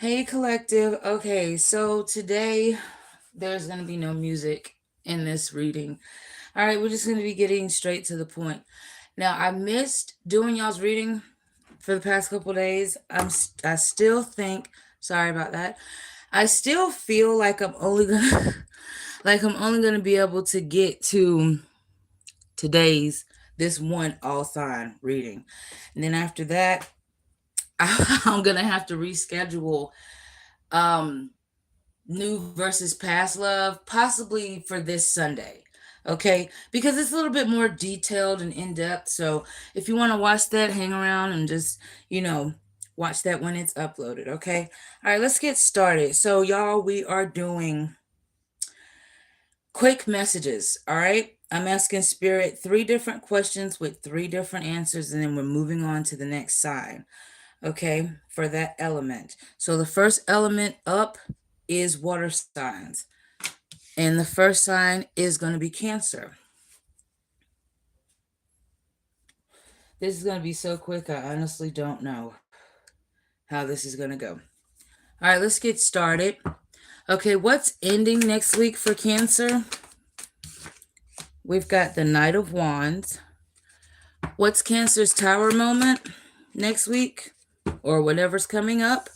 Hey, collective. Okay, so today there's going to be no music in this reading. All right, we're just going to be getting straight to the point. Now, I missed doing y'all's reading for the past couple days. I still think, sorry about that. I still feel like I'm only going to like I'm only going to be able to get to today's this one all sign reading. And then after that, I'm going to have to reschedule um new versus past love, possibly for this Sunday. Okay, because it's a little bit more detailed and in depth. So if you want to watch that, hang around and just, you know, watch that when it's uploaded. Okay, all right, let's get started. So, y'all, we are doing quick messages. All right, I'm asking Spirit three different questions with three different answers, and then we're moving on to the next sign. Okay, for that element. So, the first element up is water signs. And the first sign is going to be Cancer. This is going to be so quick, I honestly don't know how this is going to go. All right, let's get started. Okay, what's ending next week for Cancer? We've got the Knight of Wands. What's Cancer's Tower moment next week or whatever's coming up?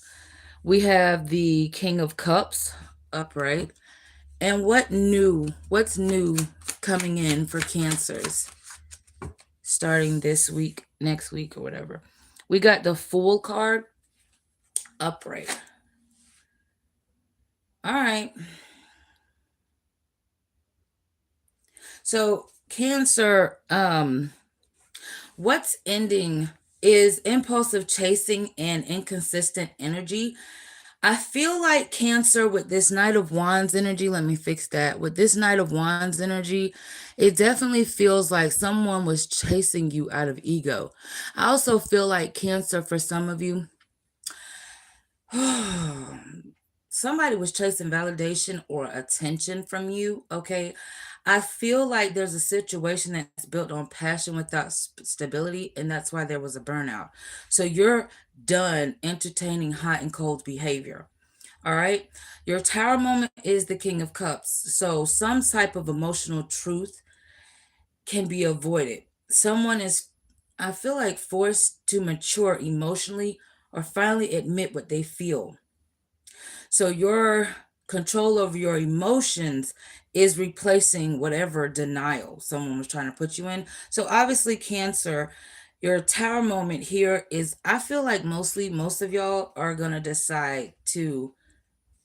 We have the King of Cups upright. And what's new coming in for Cancers starting this week, next week, or whatever? We got the Fool card upright. All right. So Cancer, what's ending is impulsive chasing and inconsistent energy. I feel like Cancer with this Knight of Wands energy, let me fix that. With this Knight of Wands energy, it definitely feels like someone was chasing you out of ego. I also feel like Cancer, for some of you, somebody was chasing validation or attention from you. Okay, I feel like there's a situation that's built on passion without stability, and that's why there was a burnout. So you're done entertaining hot and cold behavior. All right, your Tower moment is the King of Cups. So some type of emotional truth can be avoided. Someone is, I feel like, forced to mature emotionally or finally admit what they feel. So your control over your emotions is replacing whatever denial someone was trying to put you in. So obviously, Cancer, your Tower moment here is, I feel like mostly most of y'all are going to decide to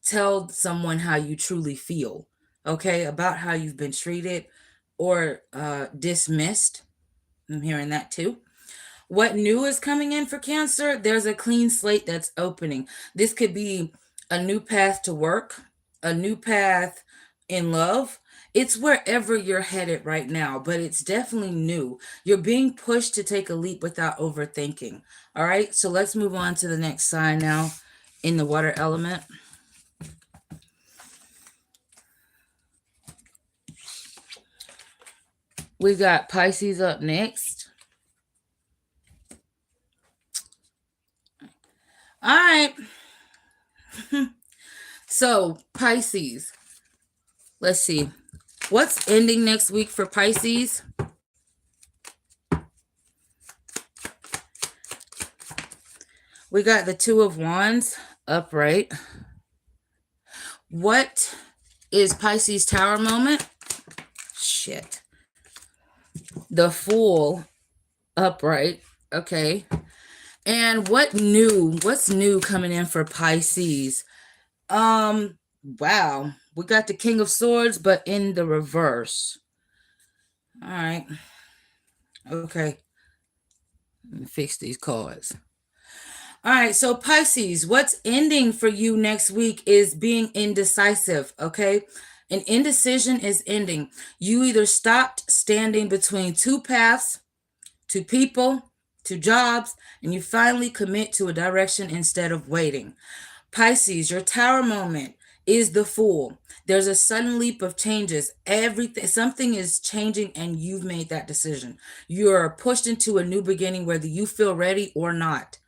tell someone how you truly feel, okay, about how you've been treated or dismissed. I'm hearing that too. What new is coming in for Cancer? There's a clean slate that's opening. This could be a new path to work, a new path in love. It's wherever you're headed right now, but it's definitely new. You're being pushed to take a leap without overthinking. All right, so let's move on to the next sign now in the water element. We got Pisces up next. All right. So, Pisces. Let's see. What's ending next week for Pisces? We got the Two of Wands upright. What is Pisces Tower moment? Shit. The Fool upright. Okay. And what's new coming in for Pisces? Wow. We got the King of Swords, but in the reverse. All right. Okay. Let me fix these cards. All right, so Pisces, what's ending for you next week is being indecisive, okay? An indecision is ending. You either stopped standing between two paths, two people, two jobs, and you finally commit to a direction instead of waiting. Pisces, your Tower moment is the Fool. There's a sudden leap of changes. Something is changing, and you've made that decision. You're pushed into a new beginning, whether you feel ready or not.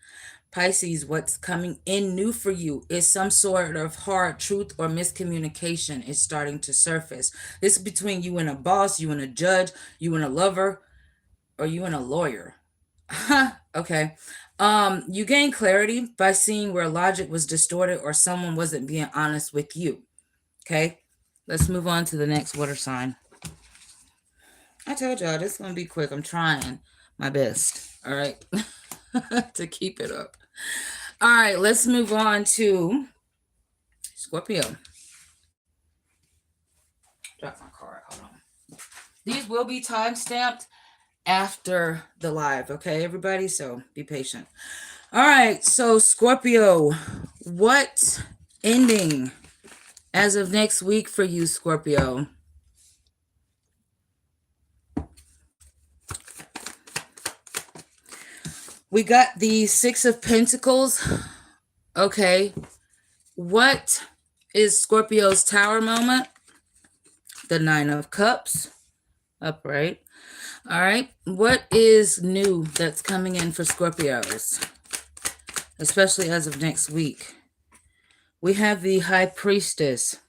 Pisces, what's coming in new for you is some sort of hard truth or miscommunication is starting to surface. This is between you and a boss, you and a judge, you and a lover, or you and a lawyer. Okay. You gain clarity by seeing where logic was distorted or someone wasn't being honest with you. Okay. Let's move on to the next water sign. I told y'all this is gonna be quick. I'm trying my best. All right. To keep it up. All right, let's move on to Scorpio. Drop my card. Hold on. These will be time stamped after the live, okay, everybody? So be patient. All right, so Scorpio, what ending as of next week for you, Scorpio? We got the Six of Pentacles. Okay. What is Scorpio's Tower moment? The Nine of Cups. Upright. All right. What is new that's coming in for Scorpios, especially as of next week? We have the High Priestess.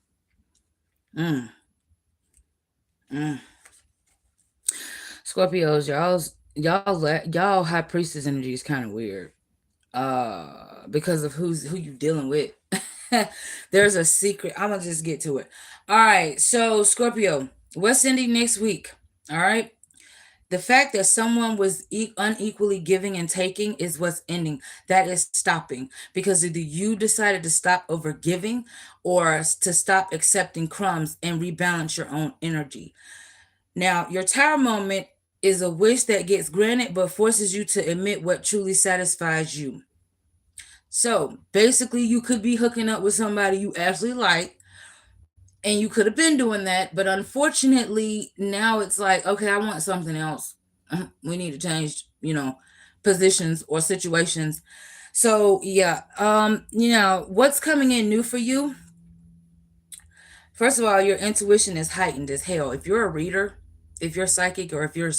Scorpios, y'all High Priestess energy is kind of weird. Because of who you dealing with. There's a secret. I'm gonna just get to it. All right, so Scorpio, what's ending next week? All right, the fact that someone was unequally giving and taking is what's ending. That is stopping because either you decided to stop over giving or to stop accepting crumbs and rebalance your own energy. Now, your Tower moment is a wish that gets granted but forces you to admit what truly satisfies you. So basically, you could be hooking up with somebody you actually like, and you could have been doing that, but unfortunately, now it's like, okay, I want something else. We need to change, positions or situations. So yeah, what's coming in new for you? First of all, your intuition is heightened as hell. If you're a reader, if you're psychic, or if you're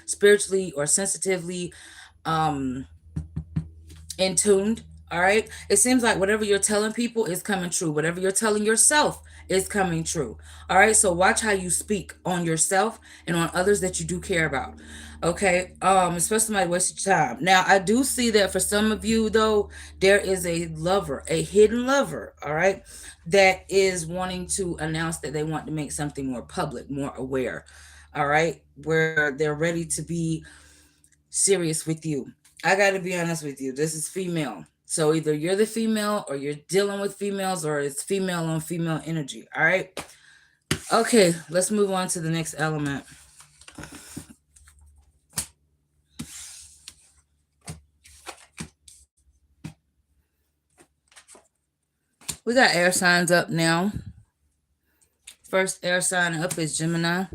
spiritually or sensitively um in tuned. All right. It seems like whatever you're telling people is coming true. Whatever you're telling yourself is coming true. All right. So watch how you speak on yourself and on others that you do care about. Okay. Especially my wasted time. Now I do see that for some of you though, there is a lover, a hidden lover, all right, that is wanting to announce that they want to make something more public, more aware. All right, where they're ready to be serious with you. I got to be honest with you. This is female. So either you're the female or you're dealing with females or it's female on female energy. All right. Okay. Let's move on to the next element. We got air signs up now. First air sign up is Gemini.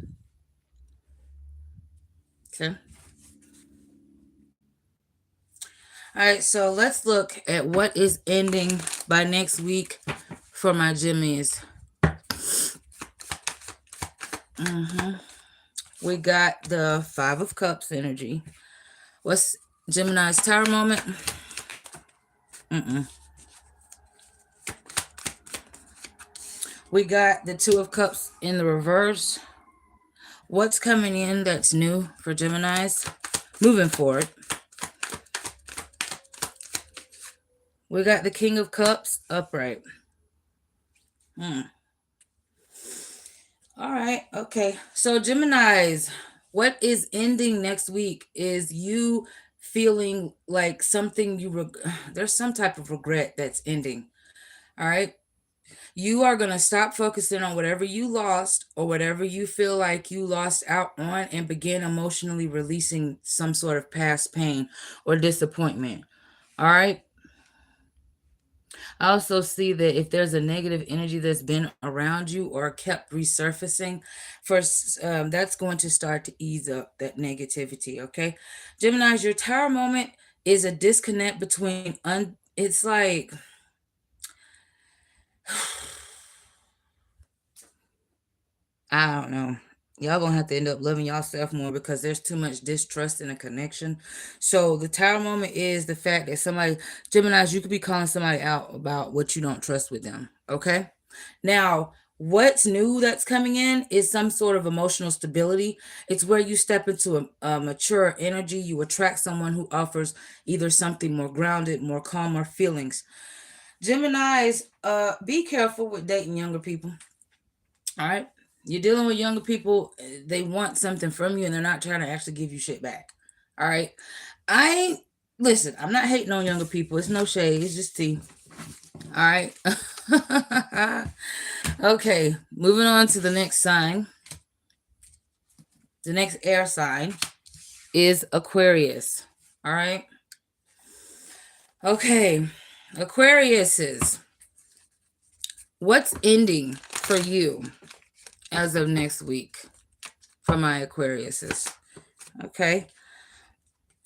Okay. All right, so let's look at what is ending by next week for my Jimmys. We got the Five of Cups energy. What's Gemini's Tower moment? We got the Two of Cups in the reverse. What's coming in that's new for Geminis moving forward? We got the King of Cups upright. All right. Okay. So Geminis, what is ending next week is you feeling like something there's some type of regret that's ending. All right. You are going to stop focusing on whatever you lost or whatever you feel like you lost out on and begin emotionally releasing some sort of past pain or disappointment. All right. I also see that if there's a negative energy that's been around you or kept resurfacing, first that's going to start to ease up that negativity. Okay, Gemini's, your Tower moment is a disconnect between it's like I don't know. Y'all gonna have to end up loving yourself more because there's too much distrust in a connection. So the tower moment is the fact that somebody, Gemini's, you could be calling somebody out about what you don't trust with them. Okay. Now, what's new that's coming in is some sort of emotional stability. It's where you step into a mature energy. You attract someone who offers either something more grounded, more calmer feelings. Gemini's, be careful with dating younger people. All right. You're dealing with younger people. They want something from you and they're not trying to actually give you shit back. All right. I ain't, listen, I'm not hating on younger people. It's no shade. It's just tea. All right. Okay. Moving on to the next sign. The next air sign is Aquarius. All right. Okay. Aquariuses. What's ending for you as of next week for my Aquariuses? Okay.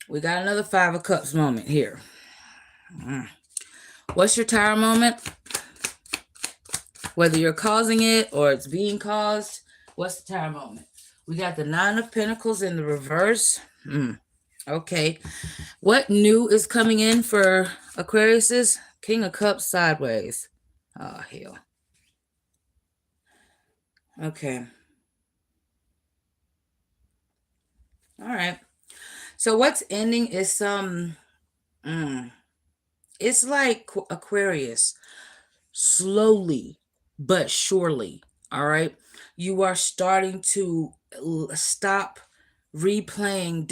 We got another Five of Cups moment here. What's your Tower moment? Whether you're causing it or it's being caused, what's the Tower moment? We got the Nine of Pentacles in the reverse. Okay. What new is coming in for Aquariuses? King of Cups sideways. Oh, hell. Okay. All right. So what's ending is some... it's like Aquarius. Slowly but surely, all right? You are starting to stop replaying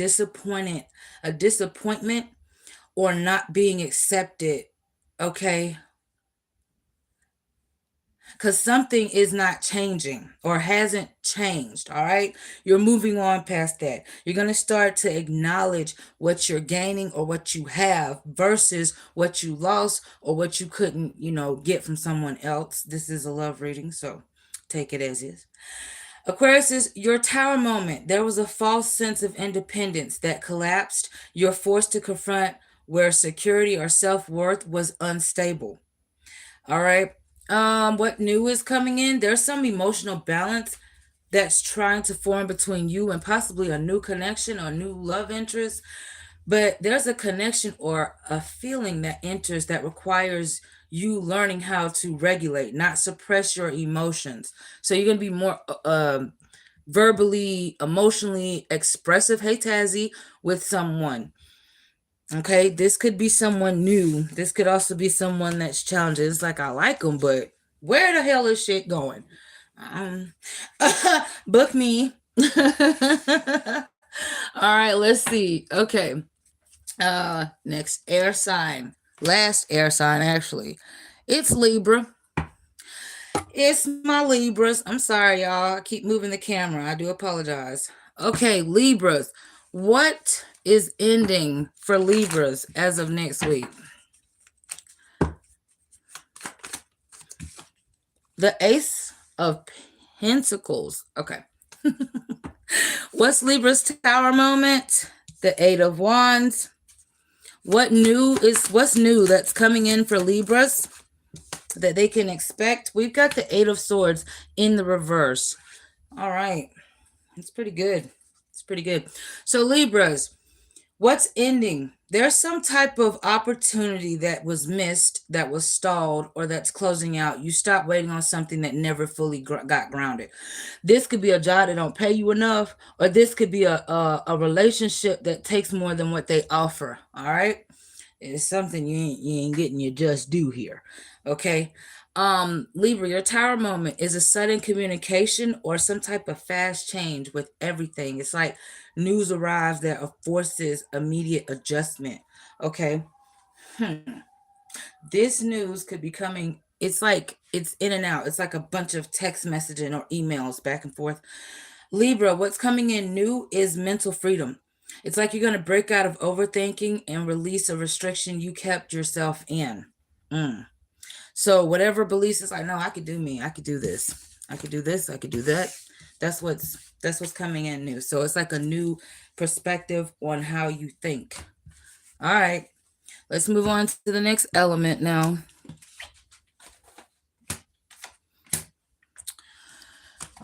a disappointment or not being accepted, okay? Because something is not changing or hasn't changed, all right? You're moving on past that. You're going to start to acknowledge what you're gaining or what you have versus what you lost or what you couldn't, get from someone else. This is a love reading, so take it as is. Aquarius is your Tower moment. There was a false sense of independence that collapsed. You're forced to confront where security or self-worth was unstable. All right. What new is coming in? There's some emotional balance that's trying to form between you and possibly a new connection or new love interest. But there's a connection or a feeling that enters that requires you learning how to regulate, not suppress your emotions. So you're gonna be more verbally, emotionally expressive. Hey Tazzy, with someone. Okay, this could be someone new. This could also be someone that's challenging. It's like I like them, but where the hell is shit going? Book me. All right, let's see. Okay. Next air sign. Last air sign, actually. It's Libra. It's my Libras. I'm sorry, y'all. I keep moving the camera. I do apologize. Okay, Libras. What is ending for Libras as of next week? The Ace of Pentacles. Okay. What's Libra's Tower moment? The Eight of Wands. What's new that's coming in for Libras that they can expect? We've got the Eight of Swords in the reverse. All right. It's pretty good. It's pretty good. So Libras, what's ending? There's some type of opportunity that was missed, that was stalled, or that's closing out. You stop waiting on something that never fully got grounded. This could be a job that don't pay you enough, or this could be a relationship that takes more than what they offer. All right, it's something you ain't getting your just due here. Okay. Libra, your Tower moment is a sudden communication or some type of fast change with everything. It's like news arrives that forces immediate adjustment. Okay. This news could be coming. It's like it's in and out. It's like a bunch of text messaging or emails back and forth. Libra, what's coming in new is mental freedom. It's like you're going to break out of overthinking and release a restriction you kept yourself in. So whatever beliefs is like, no, I could do me. I could do this. I could do this. I could do that. That's what's coming in new. So it's like a new perspective on how you think. All right. Let's move on to the next element now.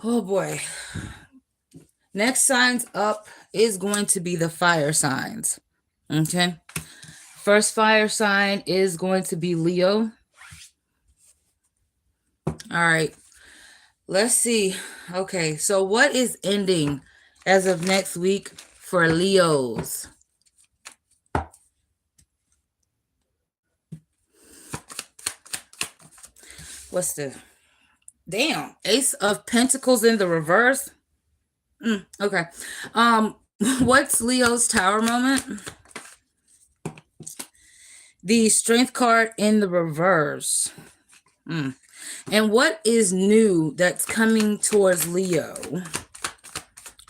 Oh boy. Next signs up is going to be the fire signs. Okay. First fire sign is going to be Leo. All right. Let's see. Okay. So, what is ending as of next week for Leos? What's the damn Ace of Pentacles in the reverse? Okay. Um, what's Leo's tower moment? The strength card in the reverse. And what is new that's coming towards Leo?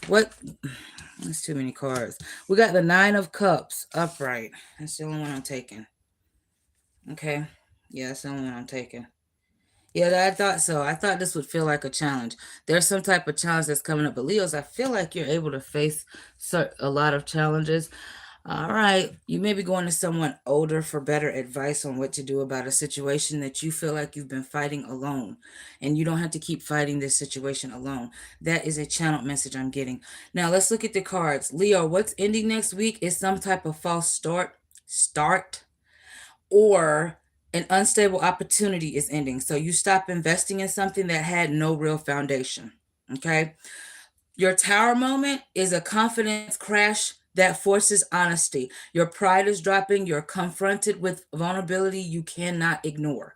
What? That's too many cards. We got the Nine of Cups upright. That's the only one I'm taking. Okay. Yeah, that's the only one I'm taking. Yeah, I thought so. I thought this would feel like a challenge. There's some type of challenge that's coming up. But Leos, I feel like you're able to face a lot of challenges. All right. You may be going to someone older for better advice on what to do about a situation that you feel like you've been fighting alone. And you don't have to keep fighting this situation alone. That is a channeled message I'm getting. Now, let's look at the cards. Leo, what's ending next week is some type of false start, or an unstable opportunity is ending. So you stop investing in something that had no real foundation. Okay. Your tower moment is a confidence crash that forces honesty. Your pride is dropping. You're confronted with vulnerability you cannot ignore.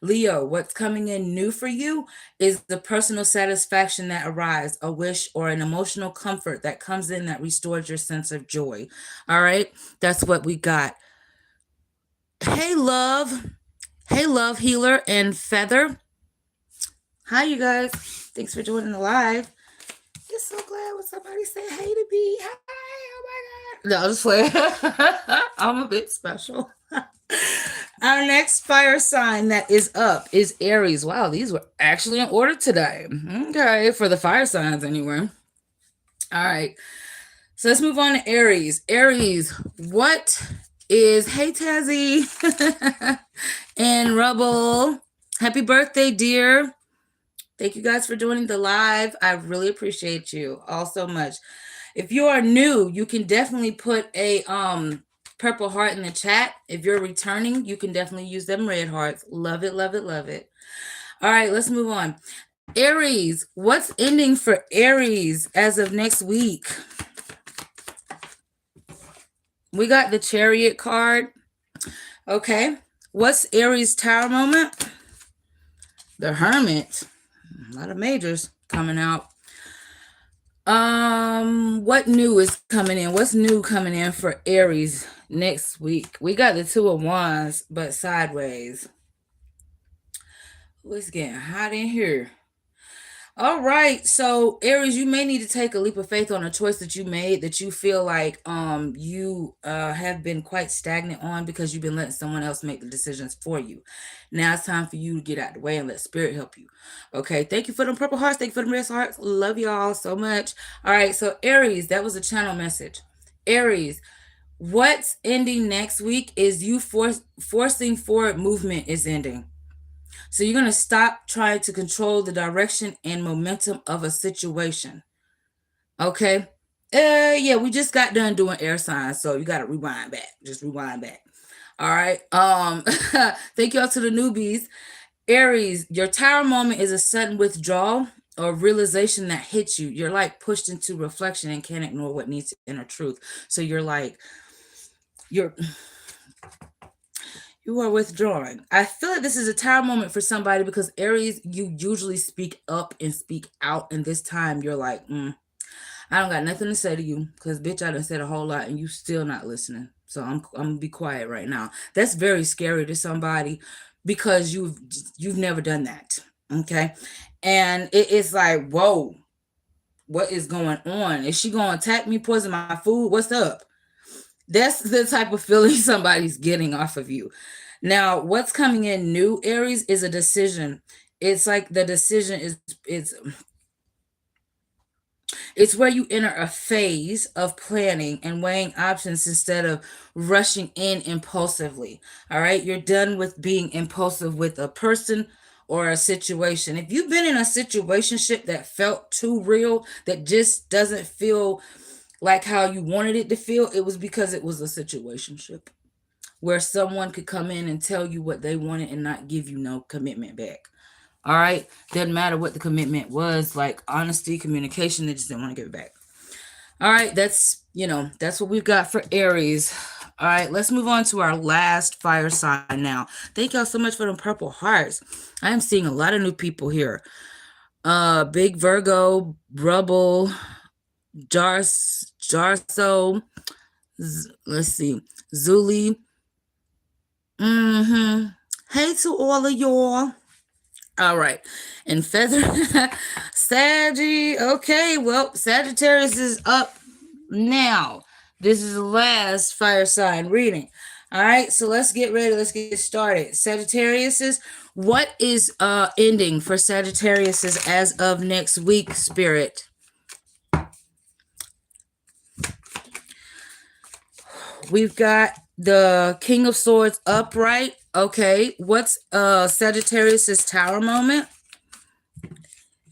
Leo, what's coming in new for you is the personal satisfaction that arrives, a wish or an emotional comfort that comes in that restores your sense of joy. All right. That's what we got. Hey, love. Hey, love, healer, and feather. Hi, you guys. Thanks for joining the live. Just so glad when somebody say hey to me. Hi, oh my God. No, I'm just playing. I'm a bit special. Our next fire sign that is up is Aries. Wow, these were actually in order today. Okay, for the fire signs anyway. All right. So let's move on to Aries. Aries, what is, hey Tazzy and Rubble. Happy birthday, dear. Thank you guys for joining the live. I really appreciate you all so much. If you are new, you can definitely put a purple heart in the chat. If you're returning, you can definitely use them red hearts. Love it, love it, love it. All right, let's move on. Aries, what's ending for Aries as of next week? We got the Chariot card. Okay. What's Aries' tower moment? The Hermit. A lot of majors coming out. What new is coming in? What's new coming in for Aries next week? We got the Two of Wands, but sideways. It's getting hot in here. All right, so Aries, you may need to take a leap of faith on a choice that you made that you feel like you have been quite stagnant on because you've been letting someone else make the decisions for you. Now it's time for you to get out the way and let spirit help you. Okay, thank you for them purple hearts. Thank you for them red hearts. Love y'all so much. All right, so Aries, that was a channel message. Aries, what's ending next week is you forcing forward movement is ending. So you're going to stop trying to control the direction and momentum of a situation. Okay? Yeah, we just got done doing air signs, so you got to rewind back. Just rewind back. All right. Thank y'all to the newbies. Aries, your tower moment is a sudden withdrawal or realization that hits you. You're like pushed into reflection and can't ignore what needs to enter truth. So you're like, you are withdrawing. I feel like this is a tower moment for somebody because Aries, you usually speak up and speak out, and this time you're like, I don't got nothing to say to you because bitch, I done said a whole lot and you still not listening. So I'm gonna be quiet right now. That's very scary to somebody because you've never done that. Okay. And it's like, whoa, what is going on? Is she gonna attack me, poison my food? What's up? That's the type of feeling somebody's getting off of you. Now, what's coming in new, Aries, is a decision. It's like the decision is it's where you enter a phase of planning and weighing options instead of rushing in impulsively. All right. You're done with being impulsive with a person or a situation. If you've been in a situationship that felt too real, that just doesn't feel like how you wanted it to feel, it was because it was a situationship where someone could come in and tell you what they wanted and not give you no commitment back. All right. Doesn't matter what the commitment was, like honesty, communication, they just didn't want to give it back. All right. That's what we've got for Aries. All right. Let's move on to our last fire sign now. Thank y'all so much for them purple hearts. I am seeing a lot of new people here. Big Virgo, Rubble, Jarso, let's see, Zuli. Hey to all of y'all. All right. And Feather Saggy. Okay, well, Sagittarius is up now. This is the last fire sign reading. All right, so let's get ready. Let's get started. Sagittarius, what is ending for Sagittarius as of next week, Spirit? We've got the King of Swords upright. Okay, what's Sagittarius's Tower moment?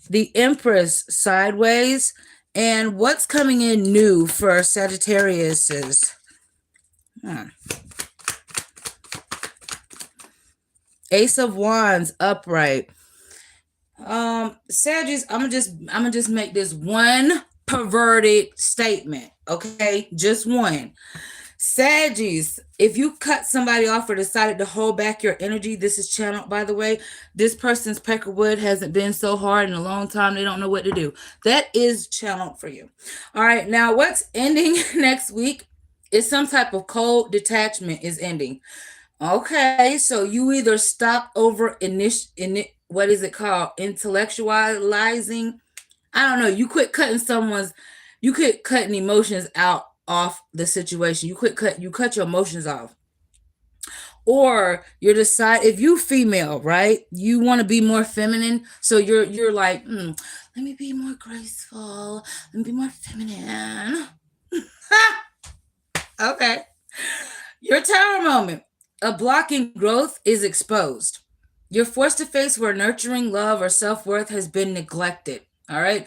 The Empress sideways. And what's coming in new for Sagittarius's? Ace of Wands upright. Sagittarius, I'm gonna just make this one perverted statement, okay? Just one. Sagittarius, if you cut somebody off or decided to hold back your energy, this is channeled, by the way. This person's peckerwood hasn't been so hard in a long time. They don't know what to do. That is channeled for you. All right. Now, what's ending next week is some type of cold detachment is ending. Okay. So you either stop over what is it called? Intellectualizing. I don't know. You quit cutting emotions out off the situation. You cut your emotions off. Or you're if you female, right? You want to be more feminine. So you're like, let me be more graceful. Let me be more feminine. Okay. Your Tower moment. A blocking growth is exposed. You're forced to face where nurturing, love, or self-worth has been neglected. All right.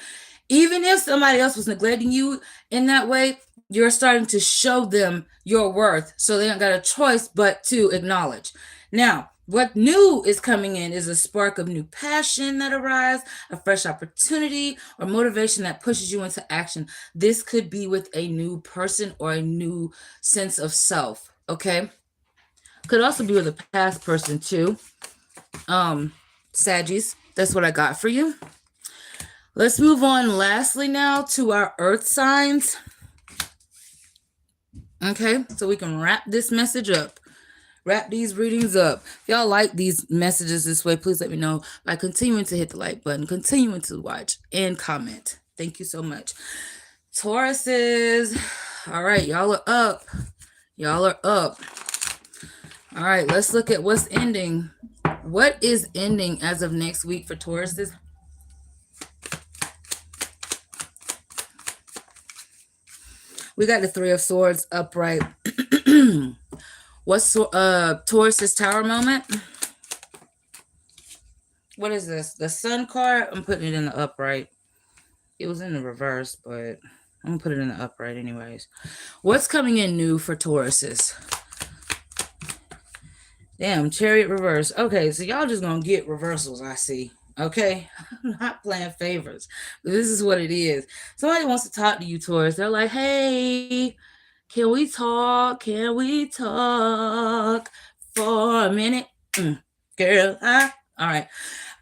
Even if somebody else was neglecting you in that way, you're starting to show them your worth. So they don't got a choice but to acknowledge. Now, what new is coming in is a spark of new passion that arrives, a fresh opportunity, or motivation that pushes you into action. This could be with a new person or a new sense of self. Okay. Could also be with a past person too. Saggies, that's what I got for you. Let's move on lastly now to our earth signs. Okay, so we can wrap this message up. Wrap these readings up. If y'all like these messages this way, please let me know by continuing to hit the like button, continuing to watch, and comment. Thank you so much. Tauruses. All right, y'all are up. Y'all are up. All right, let's look at what's ending. What is ending as of next week for Tauruses? We got the Three of Swords upright. What's Taurus's Tower moment? What is this? The Sun card? I'm putting it in the upright. It was in the reverse, but I'm gonna put it in the upright anyways. What's coming in new for Tauruses? Damn, Chariot reverse. Okay, so y'all just gonna get reversals, I see. Okay, I'm not playing favors. But this is what it is. Somebody wants to talk to you, Taurus. They're like, hey, can we talk? Can we talk for a minute? Girl, huh? All right.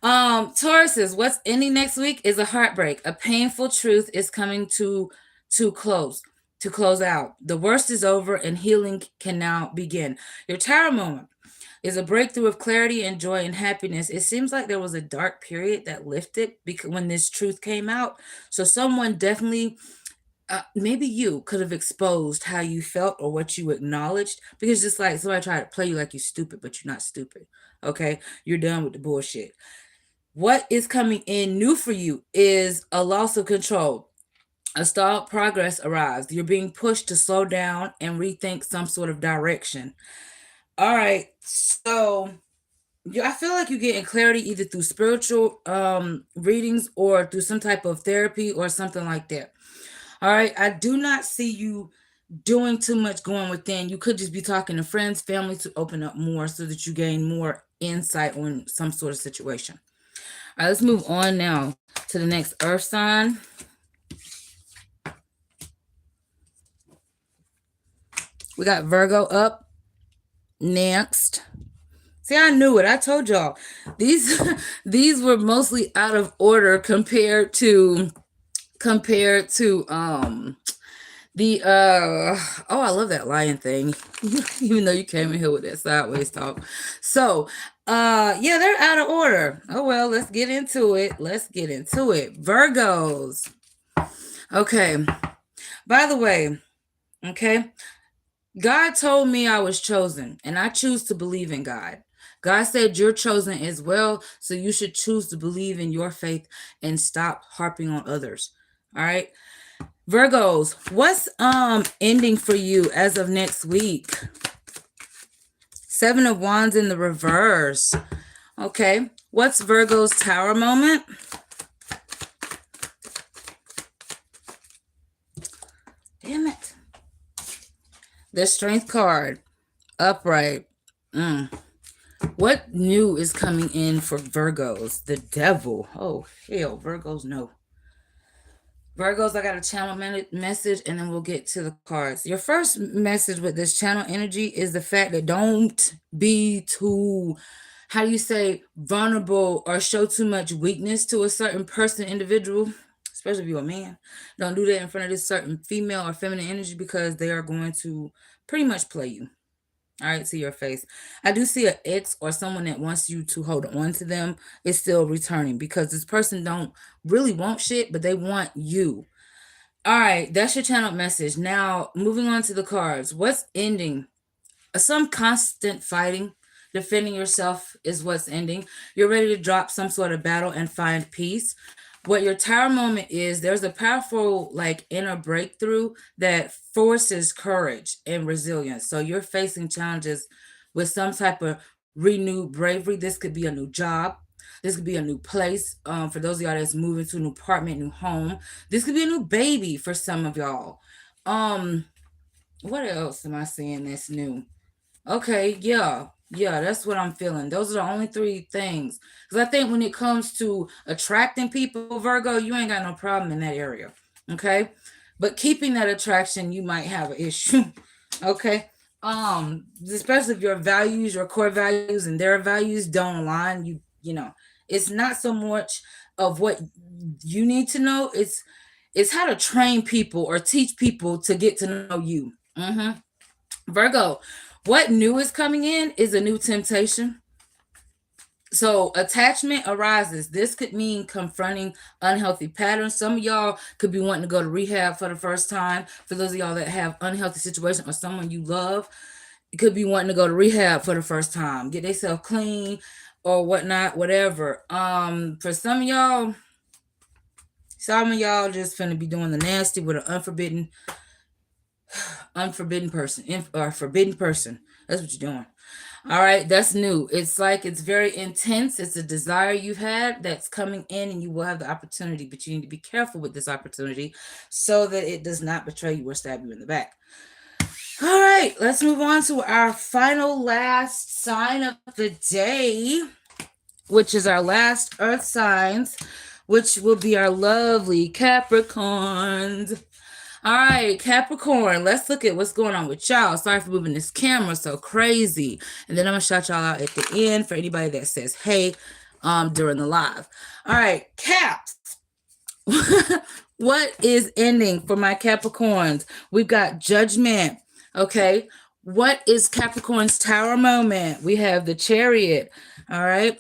Tauruses, what's ending next week is a heartbreak. A painful truth is coming to close out. The worst is over and healing can now begin. Your Tower moment is a breakthrough of clarity and joy and happiness. It seems like there was a dark period that lifted because when this truth came out. So someone definitely, maybe you could have exposed how you felt or what you acknowledged, because just like somebody tried to play you like you're stupid, but you're not stupid. Okay, you're done with the bullshit. What is coming in new for you is a loss of control. A stalled progress arrives. You're being pushed to slow down and rethink some sort of direction. All right, so I feel like you're getting clarity either through spiritual readings or through some type of therapy or something like that. All right. I do not see you doing too much going within. You could just be talking to friends, family to open up more so that you gain more insight on some sort of situation. All right, let's move on now to the next earth sign. We got Virgo up next. See, I knew it. I told y'all. These these were mostly out of order compared to the oh, I love that lion thing. Even though you came in here with that sideways talk. So yeah, they're out of order. Oh well, let's get into it. Let's get into it. Virgos. Okay. By the way, okay, God told me I was chosen, and I choose to believe in God. God said you're chosen as well, so you should choose to believe in your faith and stop harping on others. All right. Virgos, what's ending for you as of next week? Seven of Wands in the reverse. Okay. What's Virgo's tower moment? Damn it. The Strength card. Upright. What new is coming in for Virgos? The Devil. Oh, hell. Virgos, no. Virgos, I got a channel message and then we'll get to the cards. Your first message with this channel energy is the fact that don't be too, how do you say, vulnerable or show too much weakness to a certain person, individual, especially if you're a man. Don't do that in front of this certain female or feminine energy because they are going to pretty much play you. All right, to your face. I do see an ex or someone that wants you to hold on to them is still returning because this person don't really want shit, but they want you. All right, that's your channel message. Now, moving on to the cards. What's ending? Some constant fighting, defending yourself is what's ending. You're ready to drop some sort of battle and find peace. What your tower moment is, there's a powerful like inner breakthrough that forces courage and resilience. So you're facing challenges with some type of renewed bravery. This could be a new job. This could be a new place. For those of y'all that's moving to a new apartment, new home. This could be a new baby for some of y'all. What else am I seeing that's new? Okay, yeah. Yeah, that's what I'm feeling. Those are the only three things. Because I think when it comes to attracting people, Virgo, you ain't got no problem in that area. Okay. But keeping that attraction, you might have an issue. Okay. Especially if your values, your core values and their values don't align, you know, it's not so much of what you need to know. It's how to train people or teach people to get to know you. Virgo, what new is coming in is a new temptation. So attachment arises. This could mean confronting unhealthy patterns. Some of y'all could be wanting to go to rehab for the first time. For those of y'all that have unhealthy situation or someone you love, it could be wanting to go to rehab for the first time, get themselves clean or whatnot, whatever. For some of y'all just finna be doing the nasty with an unforbidden person or forbidden person. That's what you're doing. All right, that's new. It's like it's very intense. It's a desire you've had that's coming in, and you will have the opportunity, but you need to be careful with this opportunity so that it does not betray you or stab you in the back. All right, let's move on to our final last sign of the day, which is our last earth signs, which will be our lovely Capricorns. All right, Capricorn, let's look at what's going on with y'all. Sorry for moving this camera so crazy. And then I'm going to shout y'all out at the end for anybody that says hey during the live. All right, Caps. What is ending for my Capricorns? We've got Judgment. Okay. What is Capricorn's tower moment? We have the Chariot. All right.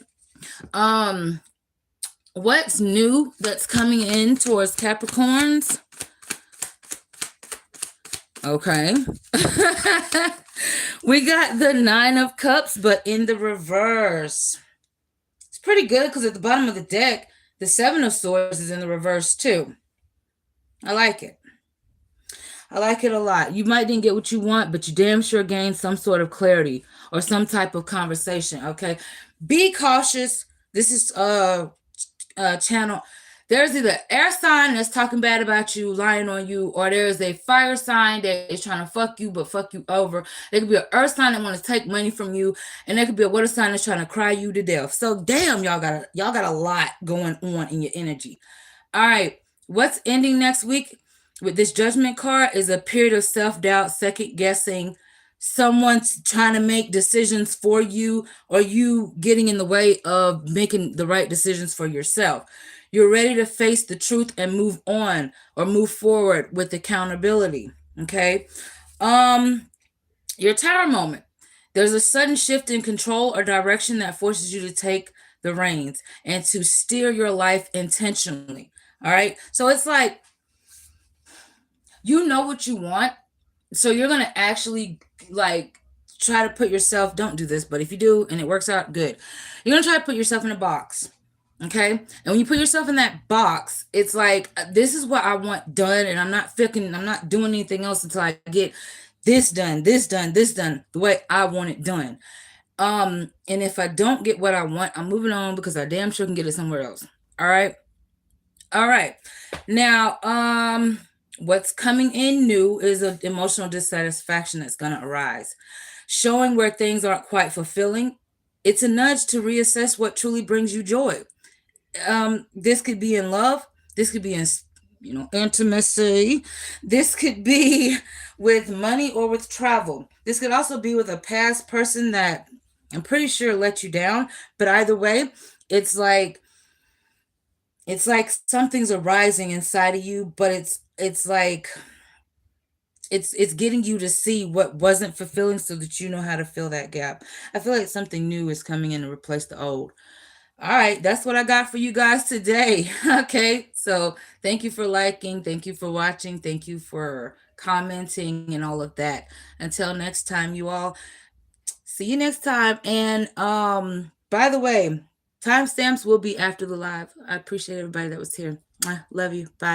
What's new that's coming in towards Capricorns? Okay. We got the Nine of Cups, but in the reverse. It's pretty good because at the bottom of the deck, the Seven of Swords is in the reverse too. I like it. I like it a lot. You might didn't get what you want, but you damn sure gained some sort of clarity or some type of conversation. Okay. Be cautious. This is channel. There's either air sign that's talking bad about you, lying on you, or there's a fire sign that is trying to fuck you but fuck you over. There could be an earth sign that wants to take money from you, and there could be a water sign that's trying to cry you to death. So damn, y'all got a lot going on in your energy. All right, what's ending next week with this judgment card is a period of self doubt, second guessing, someone's trying to make decisions for you, or you getting in the way of making the right decisions for yourself. You're ready to face the truth and move on or move forward with accountability. Okay. Um, your tower moment. There's a sudden shift in control or direction that forces you to take the reins and to steer your life intentionally. All right. So it's like you know what you want, so you're gonna actually like try to put yourself, don't do this, but if you do and it works out, good. You're gonna try to put yourself in a box. Okay. And when you put yourself in that box, it's like this is what I want done, and I'm not doing anything else until I get this done, this done, this done the way I want it done. And if I don't get what I want, I'm moving on because I damn sure can get it somewhere else. All right. All right. Now, what's coming in new is an emotional dissatisfaction that's going to arise, showing where things aren't quite fulfilling. It's a nudge to reassess what truly brings you joy. This could be in love. This could be in, intimacy. This could be with money or with travel. This could also be with a past person that I'm pretty sure let you down. But either way, it's like it's like something's arising inside of you, but it's like it's getting you to see what wasn't fulfilling so that you know how to fill that gap. I feel like something new is coming in to replace the old. All right, that's what I got for you guys today. Okay, so thank you for liking, thank you for watching, thank you for commenting and all of that. Until next time, you all, see you next time. And by the way, timestamps will be after the live. I appreciate everybody that was here. Love you. Bye.